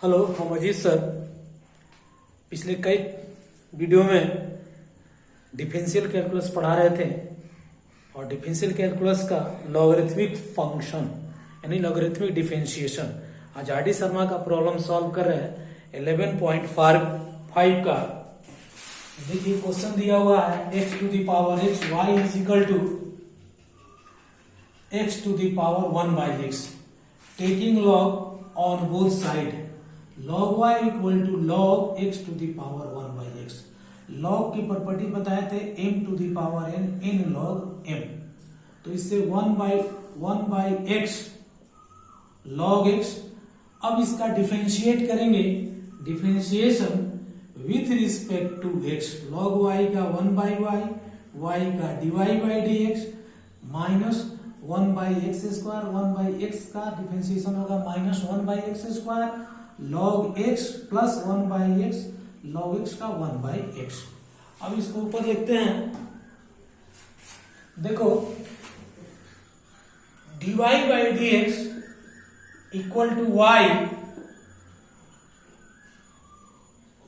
Hello, हम Ajit sir. पिछले कई वीडियो में डिफरेंशियल कैलकुलस पढ़ा रहे थे और डिफरेंशियल कैलकुलस का लॉगरिथमिक फंक्शन यानी लॉगरिथमिक डिफरेंशिएशन आज आर डी शर्मा का प्रॉब्लम सॉल्व कर रहे हैं 11.5 का। देखिए क्वेश्चन दिया हुआ है x to the power x y is equal to x to the power 1 by x taking log on both side log y equal to log x to the power 1 by x। log की property बताए थे m to the power n n log m, तो इससे 1 by x log x। अब इसका differentiate करेंगे, differentiation with respect to x log y का 1 by y का dy by dx minus 1 by x square 1 by x का differentiation होगा minus 1 by x square log x plus 1 by x log x का 1 by x. अब इसको ऊपर लिखते हैं, देखो dy by dx equal to y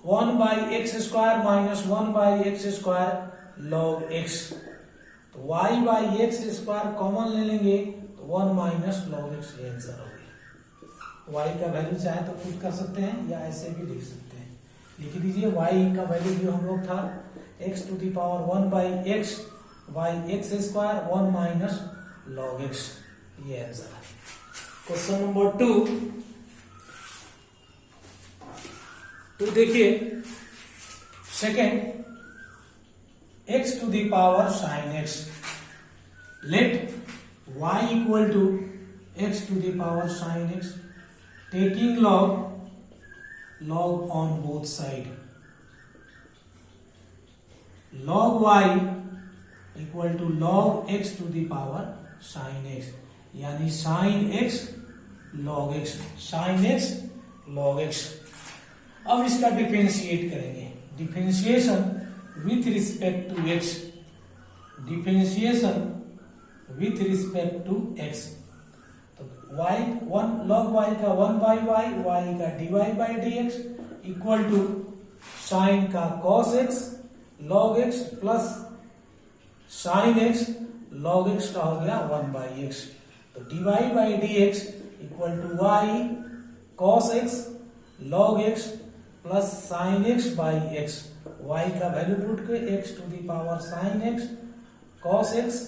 1 by x square minus 1 by x square log x। तो y by x square common ले लेंगे तो 1 माइनस log x ये आंसर होगा। y का वैल्यू चाहे तो खुद कर सकते हैं या ऐसे भी लिख सकते हैं। लिख दीजिए y का वैल्यू जो हम लोग था x to the power 1 by x by x square 1 minus log x, ये आंसर है। क्वेश्चन नंबर 2 देखिए, second x to the power sine x let y equal to x to the power sine x taking log on both side log y equal to log x to the power sin x यानी sin x log x sin x log x। अब इसका differentiate करेंगे, differentiation with respect to x, differentiation with respect to x y 1 log y का 1 by y का dy by dx equal to sine का cos x log x plus sine x log x का हो गया 1 by x। तो dy by dx equal to y cos x log x plus sine x by x। y का value put के x to the power sine x cos x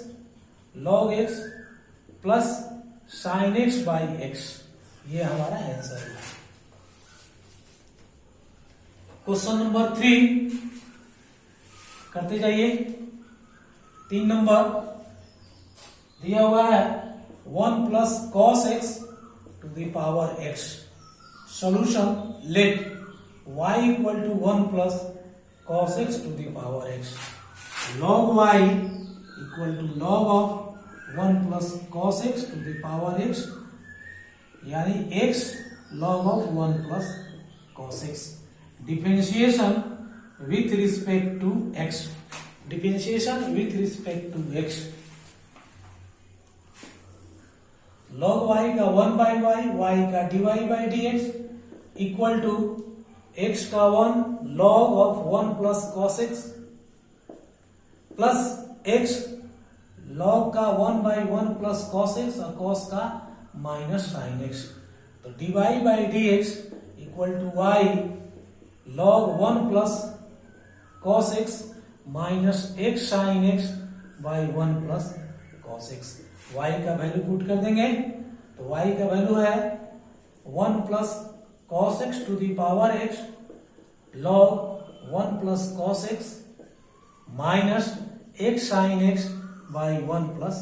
log x plus sine x by x, ये हमारा answer है। Question number 3 करते जाइए। 3 number दिया हुआ है 1 plus cos x to the power x। Solution let y equal to 1 plus cos x to the power x log y equal to log of 1 plus cos x to the power x यानी x log of 1 plus cos x। Differentiation with respect to x, differentiation with respect to x log y का 1 by y का dy by dx equal to x का 1 log of 1 plus cos x plus x log का 1 by 1 plus cos x और cos का minus sine x। तो dy by dx equal to y log 1 plus cos x minus x sine x by 1 plus cos x। y का value put कर देंगे तो y का वैल्यू है 1 plus cos x to the power x log 1 plus cos x minus x sine x by 1 plus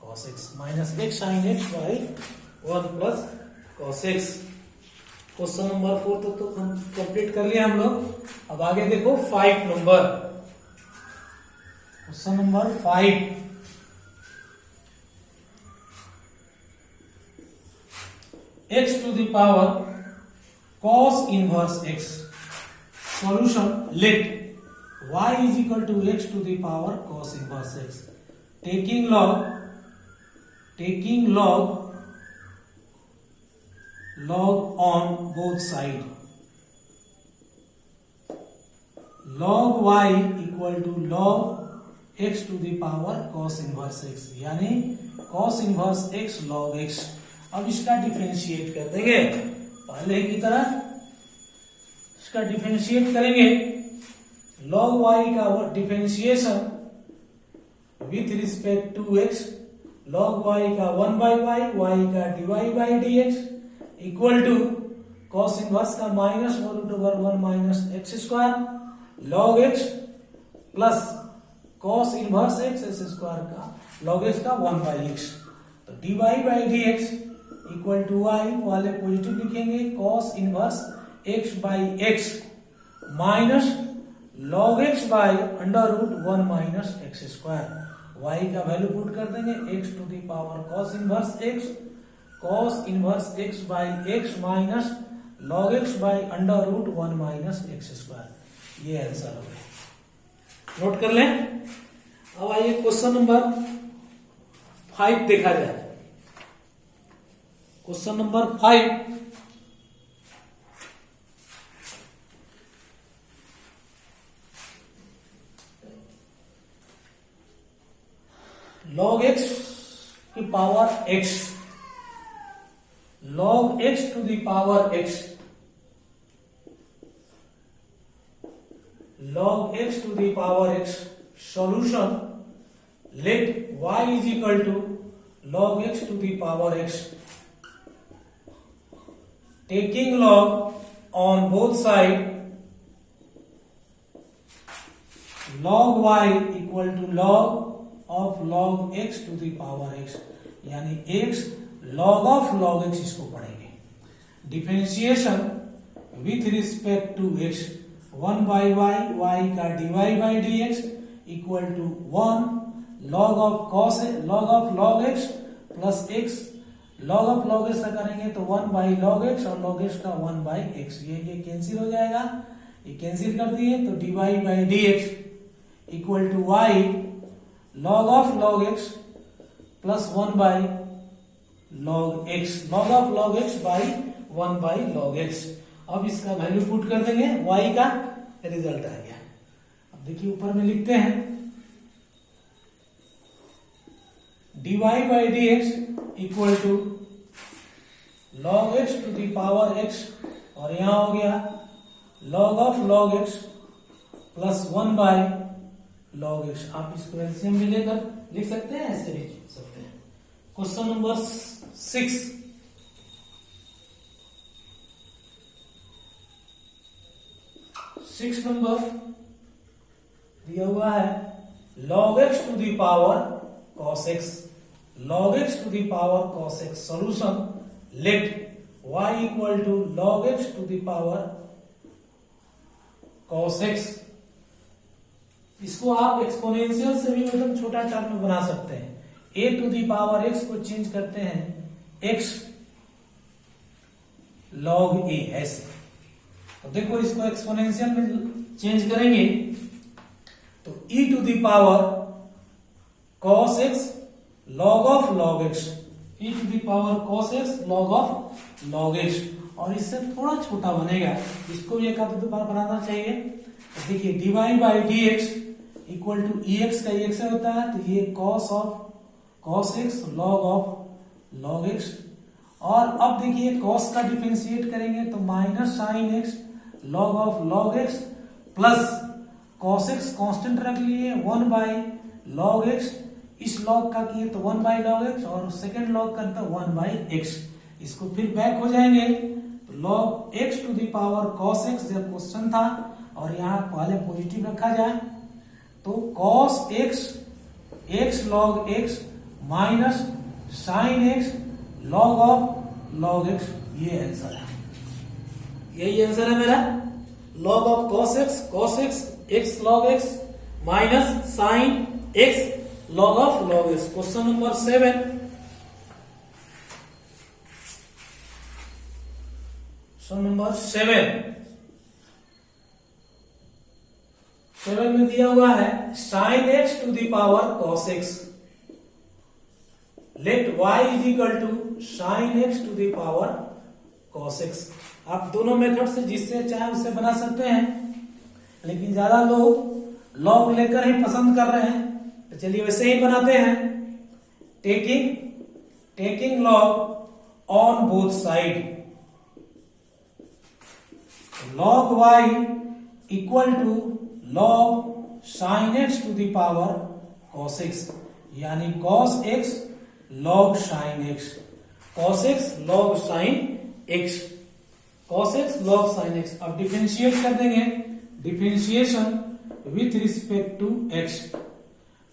cos x minus x sine x by 1 plus cos x। Question number 4 तो हम complete कर लिया हम लोग। अब आगे देखो 5 नंबर, question number 5 x to the power cos inverse x। Solution let y is equal to x to the power cos inverse x taking log log on both side. Log y equal to log x to the power cos inverse x, यानी cos inverse x log x। अब इसका differentiate कर देंगे पहले की तरह, इसका differentiate करेंगे। log y का differentiation with respect to x, log y का 1 by y, y का dy by dx equal to cos inverse का minus root over 1 minus x square log x plus cos inverse x x square का log x का 1 by x। तो dy by dx equal to y वाले positive लिखेंगे, cos inverse x by x minus log x by under root 1 minus x square. y का value put कर देंगे x to the power cos inverse x, cos inverse x by x minus log x by under root 1 minus x square. ये answer हो गया, note कर लें। अब आइए क्वेश्चन नंबर 5 देखा जाए। क्वेश्चन नंबर 5, log x की power x, log x to the power x, log x to the power x solution, let y is equal to log x to the power x, taking log on both side, log y equal to log of log x to the power x, यानी x log of log x इसको पढ़ेंगे। Differentiation with respect to x, 1 by y, y का dy by dx equal to 1 log of log x plus x, log of log x करेंगे तो 1 by log x और log x का 1 by x, ये cancel हो जाएगा, ये cancel कर दिए तो dy by dx equal to y log of log x plus 1 by log x, log of log x by 1 by log x। अब इसका वैल्यू पुट कर देंगे, y का रिजल्ट आ गया। अब देखिए ऊपर में लिखते हैं dy by dx equal to log x to the power x, और यहां हो गया log of log x plus 1 by log x। आप इसको एलसीएम में लेकर लिख सकते हैं, ऐसे भी लिख सकते हैं। क्वेश्चन नंबर 6, नंबर दिया हुआ है log x to the power cos x, log x to the power cos x solution, let y equal to log x to the power cos x। इसको आप एक्सपोनेंशियल से भी मतलब छोटा टर्म में बना सकते हैं। a to the power x को चेंज करते हैं x log a, ऐसे। तो देखो इसको एक्सपोनेंशियल में चेंज करेंगे तो e to the power cos x log of log x, e to the power cos x log of log x, और इससे थोड़ा छोटा बनेगा, इसको भी एक आध बार बनाना चाहिए। तो देखिए dy by dx equal to ex का ex से होता है, तो ये cos x log of log x, और अब देखिए cos का डिफरेंशिएट करेंगे तो minus sine x log of log x plus cos x constant रख लिए 1 by log x, इस log का किए तो 1 by log x, और सेकेंड log करते 1 by x। इसको फिर बैक हो जाएंगे तो log x to the power cos x जब क्वेश्चन था, और यहाँ पहले पॉजिटिव रखा जाए तो cos x log x minus sine x log of log x, ये आंसर है, यही आंसर है मेरा। log of cos x x log x minus sine x log of log x। Question number 7, number 7 में दिया हुआ है sine x to the power cos x, let y is equal to sine x to the power cos x। आप दोनों method से जिससे चाहे उससे बना सकते हैं, लेकिन ज्यादा लोग लॉग लेकर ही पसंद कर रहे हैं, तो चलिए वैसे ही बनाते हैं। Taking log on both side, log y equal to log sin x to the power cos x, यानी cos x log sin x, cos x log sin x, cos x log sin x। अब differentiate कर देंगे, differentiation with respect to x,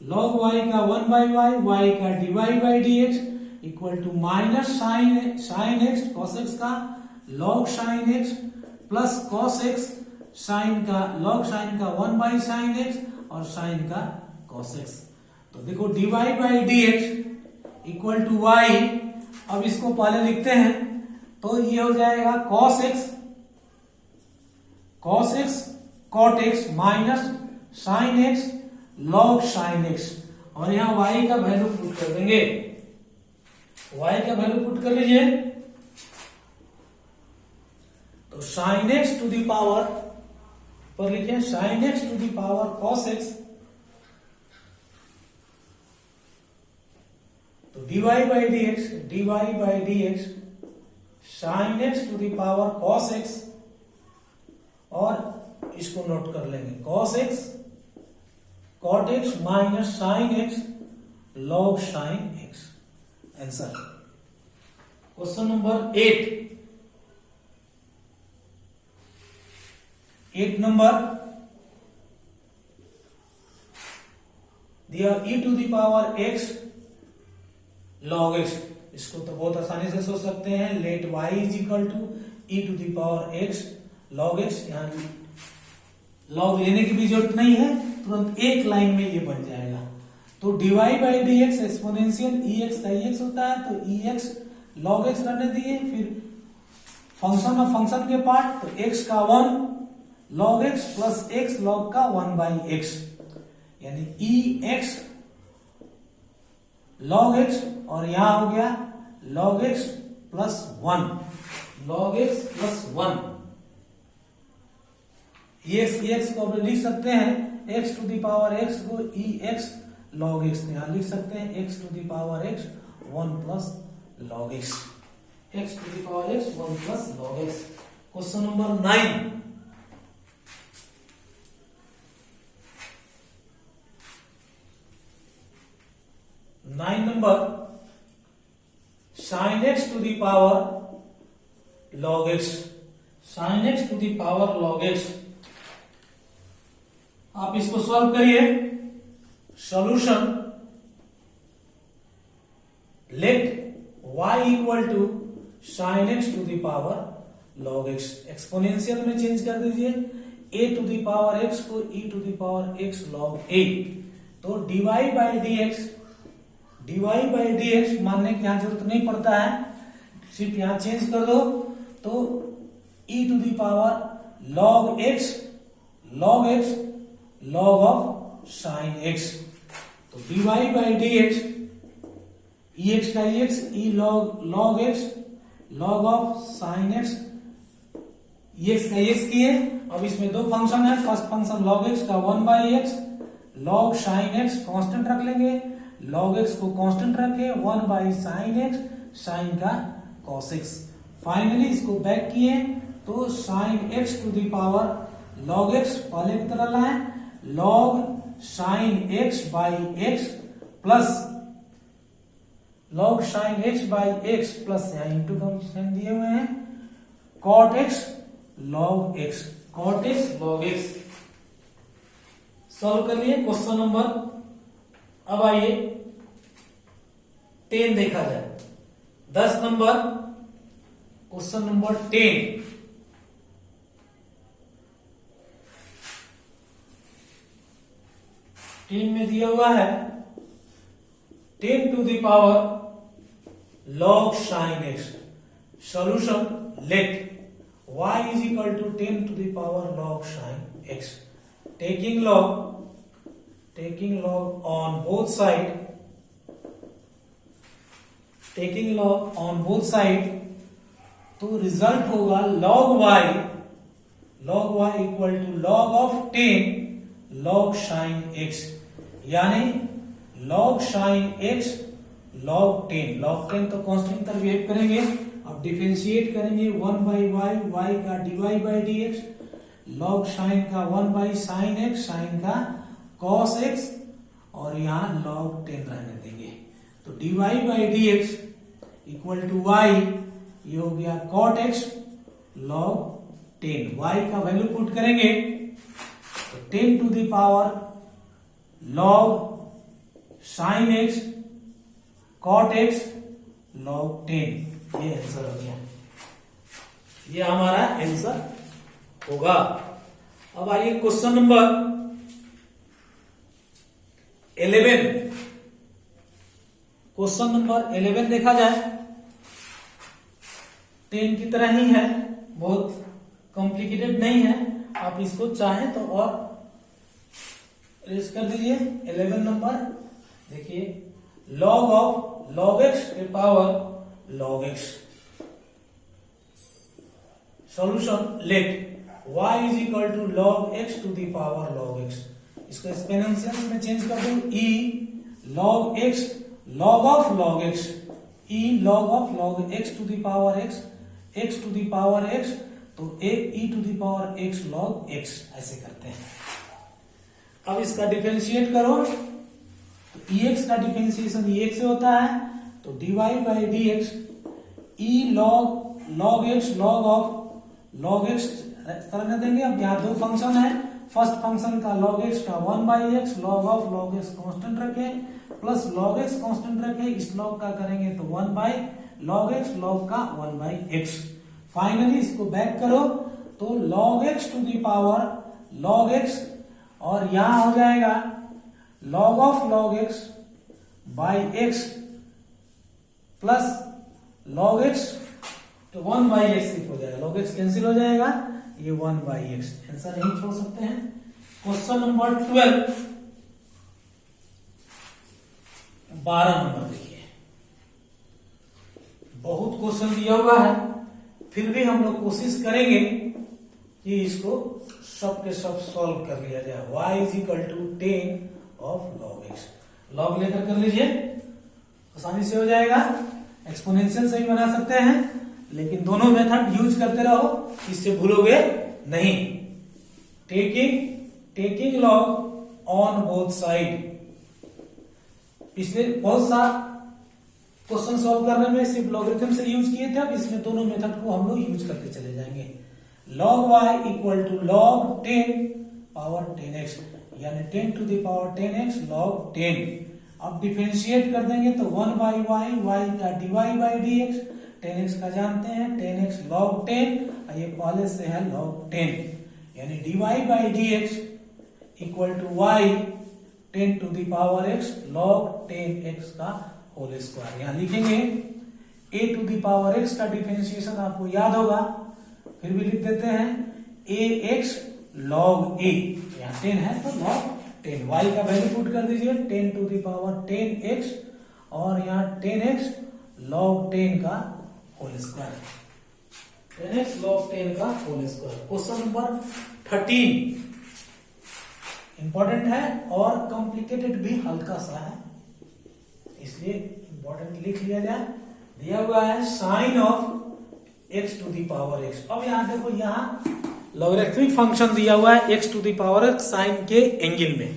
log y का 1 by y, y का dy by dx equal to minus sine x cos x का log sin x plus cos x sine का log sine का 1 by sine x और sine का cos x। तो देखो dy by dx equal to y, अब इसको पहले लिखते हैं तो ये हो जाएगा cos x cot x minus sine x log sine x, और यहां y का वैल्यू पुट कर देंगे, y का वैल्यू पुट कर लीजिए, तो sine x to the power पर लिखे sine x to the power cos x, तो dy by dx sine x to the power cos x, और इसको नोट कर लेंगे cos x cot x minus sine x log sine x। Answer question number 8 number दिया e to the power x log x, इसको तो बहुत आसानी से सोच सकते हैं, let y is equal to e to the power x log x, यहाँ log लेने की भी जरूरत नहीं है, तुरंत एक लाइन में ये बन जाएगा। तो dy by dx exponential ex का ex होता है, तो ex log x रहने दिए, फिर फंक्शन ऑफ फंक्शन के पार्ट, तो x का 1 log x plus x log का 1 बाई x, यानी ex log x, और यहां हो गया log x plus 1, log x plus 1, ex को लिख सकते हैं x to the power x को ex log x, यहां लिख सकते हैं x to the power x 1 plus log x, x to the power x 1 plus log x। Question number 9, number sin x to the power log x, sin x to the power log x। आप इसको solve करिए, solution let y equal to sin x to the power log x, exponential में change कर दीजिए, a to the power x को e to the power x log a, तो dy by dx मानने की यहां जरूरत नहीं पड़ता है, सिर्फ यहां चेंज कर दो, तो e to the power log x log of sine x, तो dy बाई dx ex का ex e log x log of sine x, ex का ex किए। अब इसमें दो फंक्शन है, फर्स्ट फंक्शन log x का 1 by x log sine x constant रख लेंगे, log x को कांस्टेंट रखे 1 बाई साइन x साइन का cos x, फाइनली इसको बैक किए तो sine x to the power log x पहले की तरह लाए log sine x by x plus log sine x by x plus यहाँ इंटू का साइन दिए हुए हैं cot x log x, cot x log x। Solve कर लिए क्वेश्चन नंबर, अब आइए 10 देखा जाए, 10 नंबर क्वेश्चन नंबर 10, में दिया हुआ है 10 to the power log sin x, solution let y is equal to 10 to the power log sin x, टेकिंग log on both side, तो रिजल्ट होगा log y equal to log of 10 log sin x, यानी log sin x log 10 तो constant पर behave करेंगे। अब differentiate करेंगे 1 by Y, Y का dy by dx, log sin का 1 बाई sin x, sin का cos x, और यहाँ log 10 रहने देंगे। तो dy by dx equal to y, ये हो गया cot x log 10। y का वैल्यू पुट करेंगे तो 10 to the power log sin x cot x log 10, ये आंसर हो गया, ये हमारा आंसर होगा। अब आइए क्वेश्चन नंबर 11। क्वेश्चन नंबर 11 देखा जाए 10 की तरह ही है, बहुत कॉम्प्लिकेटेड नहीं है। आप इसको चाहें तो और रेस कर दीजिए। 11 नंबर देखिए, log ऑफ log x के power log x, solution let y is equal to log x to the power log x, इसको एक्सपोनेंशियल में चेंज कर दूं, e log x log of log x, e log of log x to the power x to the power x, तो e to the power x log x, ऐसे करते हैं। अब इसका डिफरेंशिएट करो, तो ex का डिफरेंशिएशन ex से होता है, तो dy by dx e log x log of log x करने देंगे। अब यहाँ दो फंक्शन है, फर्स्ट फंक्शन का log x का 1 by x, log of log x constant रखें, प्लस log x कांस्टेंट रखें, इस log का करेंगे तो 1 बाई log x, log का 1 बाई x। फाइनली इसको बैक करो तो log x to the power log x, और यहां हो जाएगा log of log x by x plus log x, तो 1 बाई x हो जाएगा, log x कैंसिल हो जाएगा, ये 1 बाई x। आंसर नहीं छोड़ सकते हैं। क्वेश्चन नंबर 12 नंबर देखिए, बहुत क्वेश्चन दिया हुआ है, फिर भी हम लोग कोशिश करेंगे कि इसको सब के सब सॉल्व कर लिया जाए। y is equal to 10 of log x, log लेकर कर लीजिए, आसानी से हो जाएगा। एक्सपोनेंशियल से ही बना सकते हैं, लेकिन दोनों मेथड यूज करते रहो, इससे भूलोगे नहीं। Taking log on both side, पिछले बहुत सा क्वेश्चन सॉल्व करने में सिर्फ लॉगरिथम से यूज किए थे, अब इसमें दोनों मेथड को हम लोग यूज करते चले जाएंगे। log y equal to log 10 power 10x, यानी 10 to the power 10x log 10। अब डिफरेंशिएट कर देंगे तो 1 बाई y का dy बाई dx, 10x का जानते हैं 10x log 10, ये पहले से है log 10, यानी dy by dx equal to y 10 to the power x log 10x का होल स्क्वायर। यहां लिखेंगे a to the power x का डिफरेंशिएशन आपको याद होगा, फिर भी लिख देते हैं ax log a, यहाँ 10 है तो log 10, y का वैल्यू पुट कर दीजिए 10 टू द पावर 10x, और यहाँ 10x log 10 का होल स्क्वायर, 10x log 10 का whole square. Question number 13 important है और कॉम्प्लिकेटेड भी हल्का सा है, इसलिए इंपॉर्टेंट लिख लिया जाए। दिया हुआ है sine of x to the power x। अब यहां देखो, यहां लॉगरिथमिक फंक्शन दिया हुआ है x to the power x sine के एंगल में।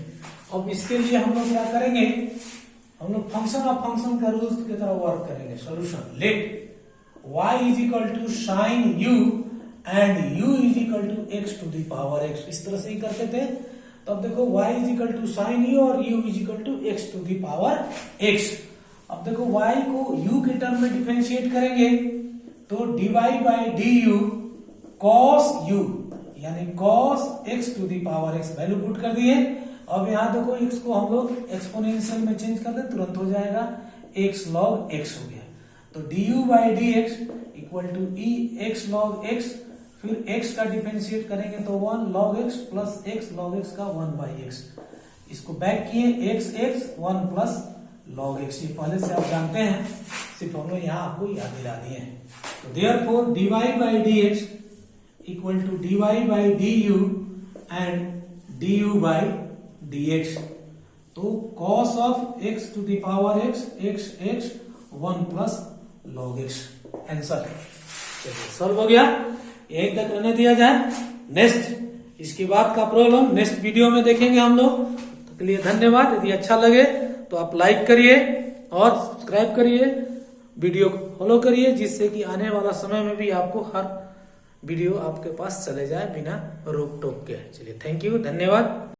अब इसके लिए हम लोग क्या करेंगे, हम लोग फंक्शन ऑफ फंक्शन का रूल्स की तरह वर्क करेंगे। Solution let y is equal to sine u and u is equal to x to the power x, इस तरह से ही करते थे। तो अब देखो y is equal to sine u और u is equal to x to the power x। अब देखो y को u के टर्म में डिफरेंशिएट करेंगे तो dy by du cos u, यानी cos x to the power x, value put कर दिए। अब यहां देखो x को हम लोग एक्सपोनेंशियल में चेंज कर दे, तुरंत हो जाएगा x log x हो गया। तो du by dx equal to e x log x, फिर x का डिफरेंशिएट करेंगे तो 1 log x plus x log x का 1 बाई x, इसको बैक किए x 1 प्लस log x, ये पहले से आप जानते हैं। सिर्फ हम लोग यहाँ आपको याद दिला दिए हैं। तो therefore dy by dx equal to dy by du and du by dx। तो cos of x to the power x 1 plus log x answer. चलिए सॉल्व हो गया, एक तक रहने दिया जाए। नेक्स्ट इसके बाद का प्रॉब्लम नेक्स्ट वीडियो में देखेंगे हम लोग। तो के लिए धन्यवाद। यदि अच्छा लगे तो आप लाइक करिए और सब्सक्राइब करिए, वीडियो को फॉलो करिए, जिससे कि आने वाला समय में भी आपको हर वीडियो आपके पास चले जाए बिना रोक टोक के। चलिए थैंक यू, धन्यवाद।